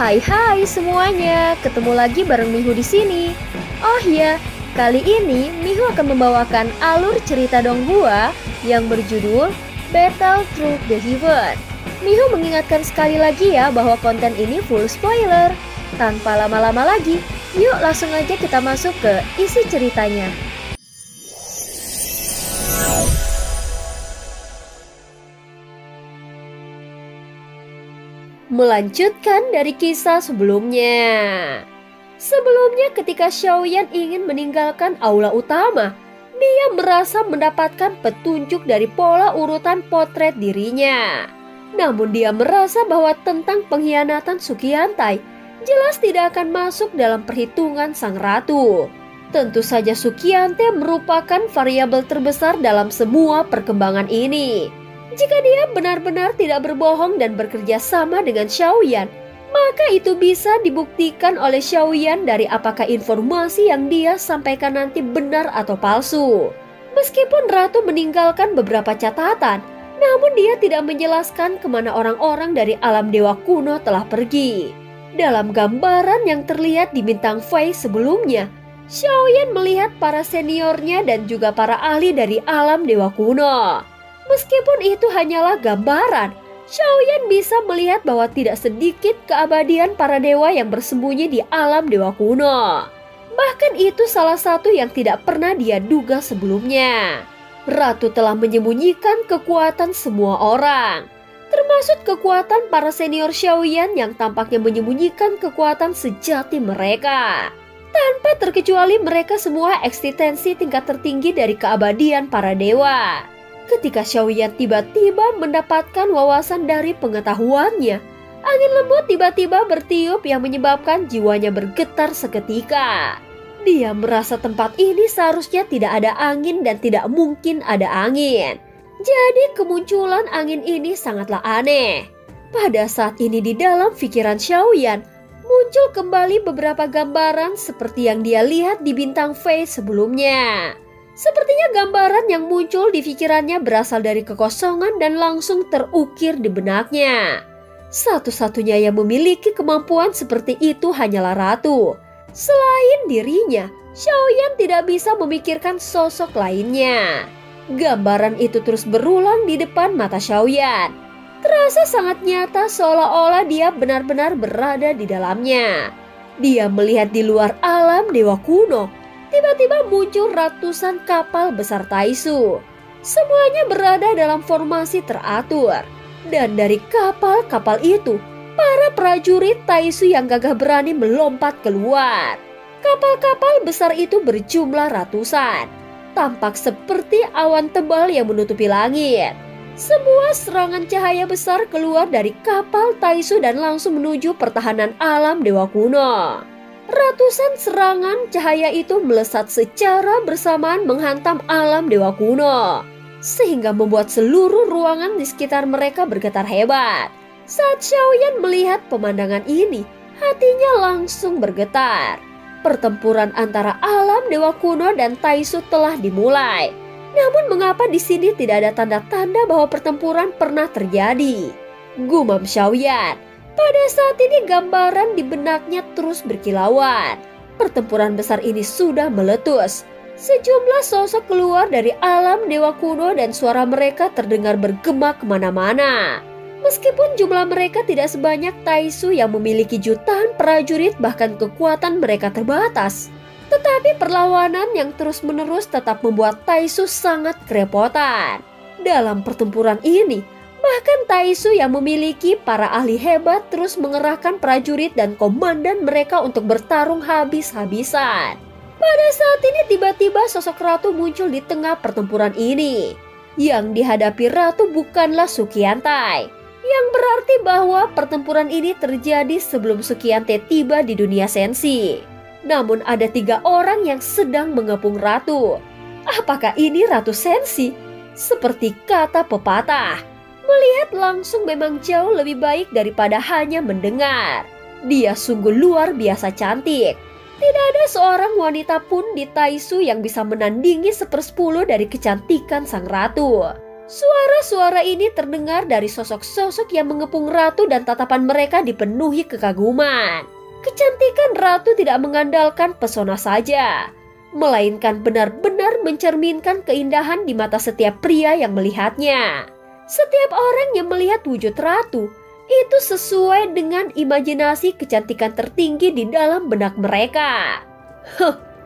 Hai semuanya, ketemu lagi bareng Mihu di sini. Oh iya, kali ini Mihu akan membawakan alur cerita Donghua yang berjudul Battle Through the Heaven. Mihu mengingatkan sekali lagi ya bahwa konten ini full spoiler. Tanpa lama-lama lagi, yuk langsung aja kita masuk ke isi ceritanya. Melanjutkan dari kisah sebelumnya. Sebelumnya ketika Xiaoyan ingin meninggalkan aula utama, dia merasa mendapatkan petunjuk dari pola urutan potret dirinya. Namun dia merasa bahwa tentang pengkhianatan Suqiantai jelas tidak akan masuk dalam perhitungan sang ratu. Tentu saja Suqiantai merupakan variabel terbesar dalam semua perkembangan ini. Jika dia benar-benar tidak berbohong dan bekerja sama dengan Xiaoyan, maka itu bisa dibuktikan oleh Xiaoyan dari apakah informasi yang dia sampaikan nanti benar atau palsu. Meskipun Ratu meninggalkan beberapa catatan, namun dia tidak menjelaskan kemana orang-orang dari alam dewa kuno telah pergi. Dalam gambaran yang terlihat di bintang Fei sebelumnya, Xiaoyan melihat para seniornya dan juga para ahli dari alam dewa kuno. Meskipun itu hanyalah gambaran, Xiaoyan bisa melihat bahwa tidak sedikit keabadian para dewa yang bersembunyi di alam dewa kuno. Bahkan itu salah satu yang tidak pernah dia duga sebelumnya. Ratu telah menyembunyikan kekuatan semua orang, termasuk kekuatan para senior Xiaoyan yang tampaknya menyembunyikan kekuatan sejati mereka. Tanpa terkecuali mereka semua eksistensi tingkat tertinggi dari keabadian para dewa. Ketika Xiaoyan tiba-tiba mendapatkan wawasan dari pengetahuannya, angin lembut tiba-tiba bertiup yang menyebabkan jiwanya bergetar seketika. Dia merasa tempat ini seharusnya tidak ada angin dan tidak mungkin ada angin. Jadi kemunculan angin ini sangatlah aneh. Pada saat ini di dalam pikiran Xiaoyan, muncul kembali beberapa gambaran seperti yang dia lihat di bintang Fei sebelumnya. Sepertinya gambaran yang muncul di pikirannya berasal dari kekosongan dan langsung terukir di benaknya. Satu-satunya yang memiliki kemampuan seperti itu hanyalah Ratu. Selain dirinya, Xiaoyan tidak bisa memikirkan sosok lainnya. Gambaran itu terus berulang di depan mata Xiaoyan. Terasa sangat nyata seolah-olah dia benar-benar berada di dalamnya. Dia melihat di luar alam dewa kuno. Tiba-tiba muncul ratusan kapal besar Taisu. Semuanya berada dalam formasi teratur. Dan dari kapal-kapal itu, para prajurit Taisu yang gagah berani melompat keluar. Kapal-kapal besar itu berjumlah ratusan. Tampak seperti awan tebal yang menutupi langit. Semua serangan cahaya besar keluar dari kapal Taisu dan langsung menuju pertahanan alam dewa kuno. Ratusan serangan cahaya itu melesat secara bersamaan menghantam alam dewa kuno, sehingga membuat seluruh ruangan di sekitar mereka bergetar hebat. Saat Xiaoyan melihat pemandangan ini, hatinya langsung bergetar. Pertempuran antara alam dewa kuno dan Taisu telah dimulai. Namun mengapa di sini tidak ada tanda-tanda bahwa pertempuran pernah terjadi? Gumam Xiaoyan. Pada saat ini gambaran di benaknya terus berkilauan. Pertempuran besar ini sudah meletus. Sejumlah sosok keluar dari alam dewa kuno dan suara mereka terdengar bergema kemana-mana. Meskipun jumlah mereka tidak sebanyak Taisu yang memiliki jutaan prajurit bahkan kekuatan mereka terbatas. Tetapi perlawanan yang terus-menerus tetap membuat Taisu sangat kerepotan. Dalam pertempuran ini, bahkan Taisu yang memiliki para ahli hebat terus mengerahkan prajurit dan komandan mereka untuk bertarung habis-habisan. Pada saat ini tiba-tiba sosok Ratu muncul di tengah pertempuran ini. Yang dihadapi Ratu bukanlah Suqiantai, yang berarti bahwa pertempuran ini terjadi sebelum Suqiantai tiba di dunia sensi. Namun ada 3 orang yang sedang mengepung Ratu. Apakah ini Ratu Sensi? Seperti kata pepatah, melihat langsung memang jauh lebih baik daripada hanya mendengar. Dia sungguh luar biasa cantik. Tidak ada seorang wanita pun di Taisu yang bisa menandingi 1/10 dari kecantikan sang ratu. Suara-suara ini terdengar dari sosok-sosok yang mengepung ratu dan tatapan mereka dipenuhi kekaguman. Kecantikan ratu tidak mengandalkan pesona saja, melainkan benar-benar mencerminkan keindahan di mata setiap pria yang melihatnya. Setiap orang yang melihat wujud ratu itu sesuai dengan imajinasi kecantikan tertinggi di dalam benak mereka.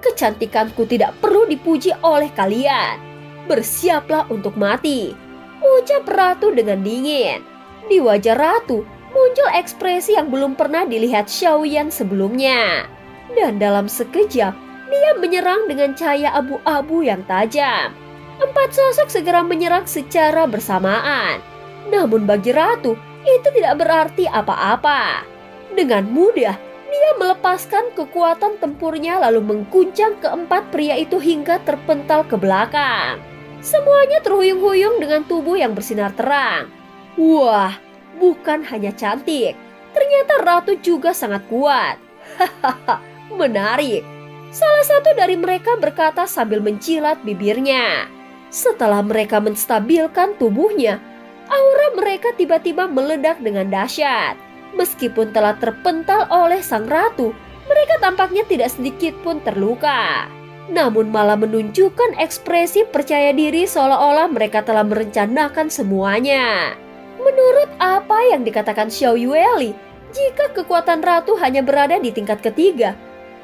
Kecantikanku tidak perlu dipuji oleh kalian. Bersiaplah untuk mati, ucap ratu dengan dingin. Di wajah ratu muncul ekspresi yang belum pernah dilihat Xiaoyan sebelumnya. Dan dalam sekejap, dia menyerang dengan cahaya abu-abu yang tajam. 4 sosok segera menyerang secara bersamaan. Namun bagi ratu, itu tidak berarti apa-apa. Dengan mudah, dia melepaskan kekuatan tempurnya lalu mengguncang keempat pria itu hingga terpental ke belakang. Semuanya terhuyung-huyung dengan tubuh yang bersinar terang. Wah, bukan hanya cantik, ternyata ratu juga sangat kuat. Hahaha, menarik. Salah satu dari mereka berkata sambil mencilat bibirnya. Setelah mereka menstabilkan tubuhnya, aura mereka tiba-tiba meledak dengan dahsyat. Meskipun telah terpental oleh sang ratu, mereka tampaknya tidak sedikit pun terluka. Namun malah menunjukkan ekspresi percaya diri seolah-olah mereka telah merencanakan semuanya. Menurut apa yang dikatakan Xiao Yueli, jika kekuatan ratu hanya berada di tingkat ketiga,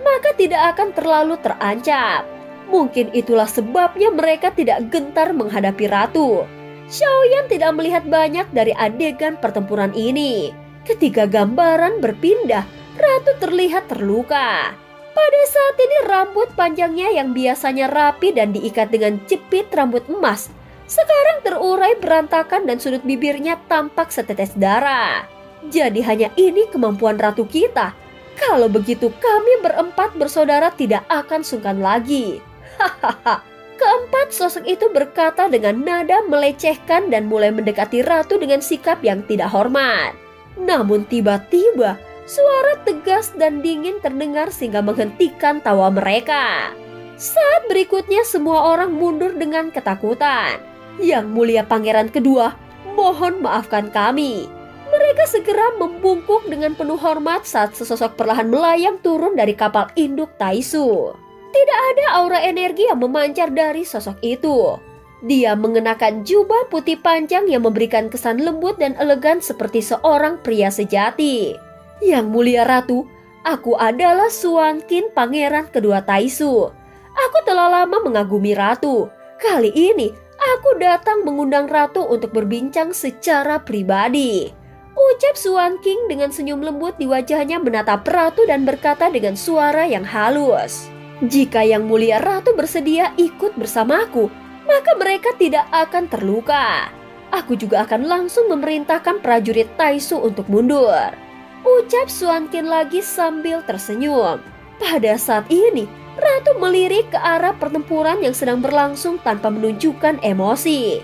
maka tidak akan terlalu terancam. Mungkin itulah sebabnya mereka tidak gentar menghadapi ratu. Xiaoyan tidak melihat banyak dari adegan pertempuran ini. Ketika gambaran berpindah, ratu terlihat terluka. Pada saat ini rambut panjangnya yang biasanya rapi dan diikat dengan jepit rambut emas, sekarang terurai berantakan dan sudut bibirnya tampak setetes darah. Jadi hanya ini kemampuan ratu kita. Kalau begitu kami berempat bersaudara tidak akan sungkan lagi. Hahaha. Keempat sosok itu berkata dengan nada melecehkan dan mulai mendekati ratu dengan sikap yang tidak hormat. Namun tiba-tiba suara tegas dan dingin terdengar sehingga menghentikan tawa mereka. Saat berikutnya semua orang mundur dengan ketakutan. Yang mulia pangeran kedua, mohon maafkan kami. Mereka segera membungkuk dengan penuh hormat saat sesosok perlahan melayang turun dari kapal induk Taisu. Tidak ada aura energi yang memancar dari sosok itu. Dia mengenakan jubah putih panjang yang memberikan kesan lembut dan elegan seperti seorang pria sejati. Yang mulia ratu, aku adalah Xuan Qin, pangeran kedua Taisu. Aku telah lama mengagumi ratu. Kali ini aku datang mengundang ratu untuk berbincang secara pribadi. Ucap Xuan Qin dengan senyum lembut di wajahnya menatap ratu dan berkata dengan suara yang halus. Jika yang mulia ratu bersedia ikut bersamaku, maka mereka tidak akan terluka. Aku juga akan langsung memerintahkan prajurit Taisu untuk mundur. Ucap Xuan Qin lagi sambil tersenyum. Pada saat ini, ratu melirik ke arah pertempuran yang sedang berlangsung tanpa menunjukkan emosi.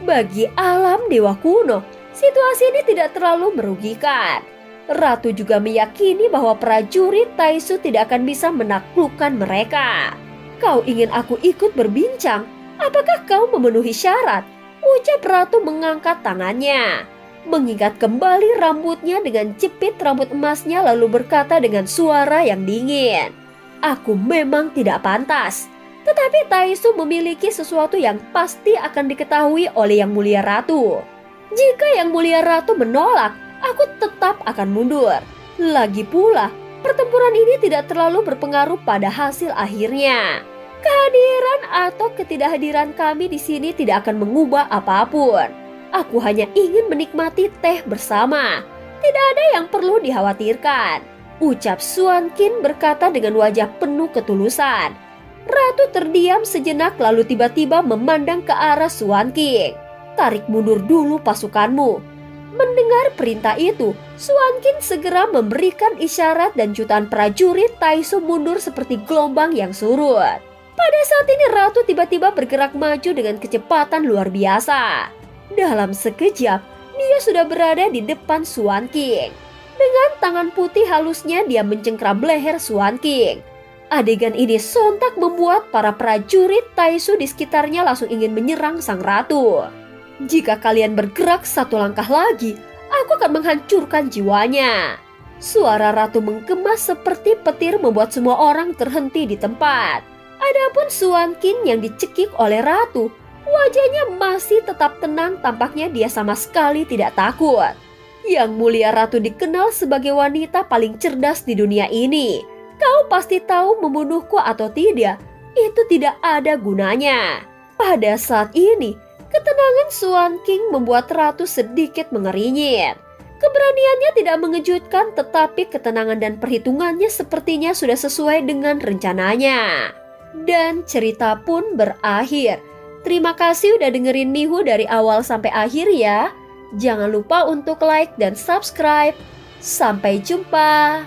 Bagi alam dewa kuno, situasi ini tidak terlalu merugikan. Ratu juga meyakini bahwa prajurit Taisu tidak akan bisa menaklukkan mereka. Kau ingin aku ikut berbincang? Apakah kau memenuhi syarat? Ucap ratu mengangkat tangannya, mengikat kembali rambutnya dengan jepit rambut emasnya lalu berkata dengan suara yang dingin. Aku memang tidak pantas, tetapi Taisu memiliki sesuatu yang pasti akan diketahui oleh yang mulia ratu. Jika yang mulia ratu menolak, aku tetap akan mundur. Lagi pula, pertempuran ini tidak terlalu berpengaruh pada hasil akhirnya. Kehadiran atau ketidakhadiran kami di sini tidak akan mengubah apapun. Aku hanya ingin menikmati teh bersama. Tidak ada yang perlu dikhawatirkan. Ucap Xuan Qin berkata dengan wajah penuh ketulusan. Ratu terdiam sejenak lalu tiba-tiba memandang ke arah Xuan Qin. Tarik mundur dulu pasukanmu. Mendengar perintah itu, Xuan Qin segera memberikan isyarat dan jutaan prajurit Taisu mundur seperti gelombang yang surut. Pada saat ini ratu tiba-tiba bergerak maju dengan kecepatan luar biasa. Dalam sekejap, dia sudah berada di depan Xuan Qin. Dengan tangan putih halusnya dia mencengkram leher Xuan Qin. Adegan ini sontak membuat para prajurit Taisu di sekitarnya langsung ingin menyerang sang ratu. Jika kalian bergerak satu langkah lagi, aku akan menghancurkan jiwanya." Suara ratu menggema seperti petir membuat semua orang terhenti di tempat. Adapun Suan Kin yang dicekik oleh ratu, wajahnya masih tetap tenang, tampaknya dia sama sekali tidak takut. Yang mulia ratu dikenal sebagai wanita paling cerdas di dunia ini. Kau pasti tahu membunuhku atau tidak, itu tidak ada gunanya. Pada saat ini, ketenangan Suan King membuat ratu sedikit mengerinyit. Keberaniannya tidak mengejutkan, tetapi ketenangan dan perhitungannya sepertinya sudah sesuai dengan rencananya. Dan cerita pun berakhir. Terima kasih udah dengerin Mihu dari awal sampai akhir ya. Jangan lupa untuk like dan subscribe. Sampai jumpa.